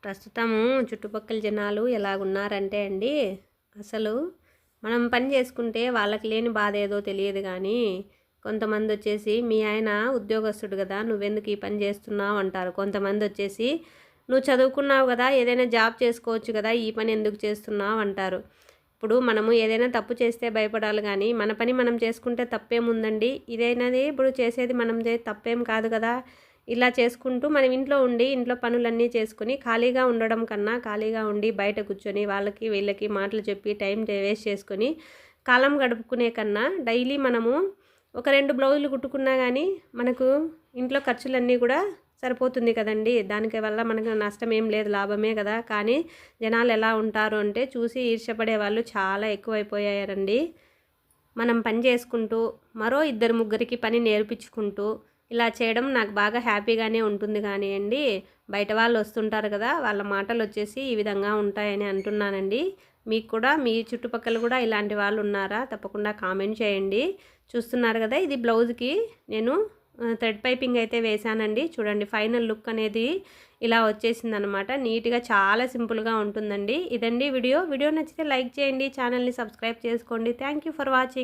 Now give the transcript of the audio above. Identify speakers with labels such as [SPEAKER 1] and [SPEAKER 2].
[SPEAKER 1] ప్రస్తుతము చుట్టుపక్కల జనాలు ఎలాగున్నారంటే అండి, అసలు మనం పని చేసుకుంటే వాళ్ళకి లేని బాధ ఏదో తెలియదు కానీ, కొంతమంది వచ్చేసి మీ ఆయన ఉద్యోగస్తుడు కదా, నువ్వెందుకు ఈ పని చేస్తున్నావు అంటారు. కొంతమంది వచ్చేసి నువ్వు చదువుకున్నావు కదా, ఏదైనా జాబ్ చేసుకోవచ్చు కదా, ఈ పని ఎందుకు చేస్తున్నావు అంటారు. ఇప్పుడు మనము ఏదైనా తప్పు చేస్తే భయపడాలి కానీ, మన పని మనం చేసుకుంటే తప్పేముందండి. ఇదైనది ఇప్పుడు చేసేది మనం తప్పేం కాదు కదా. ఇలా చేసుకుంటూ మనం ఇంట్లో ఉండి ఇంట్లో పనులన్నీ చేసుకుని ఖాళీగా ఉండడం కన్నా, ఖాళీగా ఉండి బయట కూర్చొని వాళ్ళకి వీళ్ళకి మాటలు చెప్పి టైం వేస్ట్ చేసుకొని కాలం గడుపుకునే కన్నా, డైలీ మనము ఒక 2 బ్లౌజులు కుట్టుకున్నా కానీ మనకు ఇంట్లో ఖర్చులన్నీ కూడా సరిపోతుంది కదండి. దానికి వల్ల మనకు నష్టం ఏం లేదు, లాభమే కదా. కానీ జనాలు ఎలా ఉంటారు అంటే, చూసి ఈర్ష్యపడే వాళ్ళు చాలా ఎక్కువైపోయారండి. మనం పని చేసుకుంటూ మరో 2 ముగ్గురికి పని నేర్పించుకుంటూ ఇలా చేయడం నాకు బాగా హ్యాపీగానే ఉంటుంది కానివ్వండి. బయట వాళ్ళు వస్తుంటారు కదా, వాళ్ళ మాటలు వచ్చేసి ఈ విధంగా ఉంటాయని అంటున్నానండి. మీకు కూడా మీ చుట్టుపక్కల కూడా ఇలాంటి వాళ్ళు ఉన్నారా? తప్పకుండా కామెంట్ చేయండి. చూస్తున్నారు కదా, ఇది బ్లౌజ్కి నేను థ్రెడ్ పైపింగ్ అయితే వేశానండి. చూడండి, ఫైనల్ లుక్ అనేది ఇలా వచ్చేసింది అనమాట. నీట్గా చాలా సింపుల్గా ఉంటుందండి. ఇదండి వీడియో నచ్చితే లైక్ చేయండి, ఛానల్ని సబ్స్క్రైబ్ చేసుకోండి. Thank you for watching.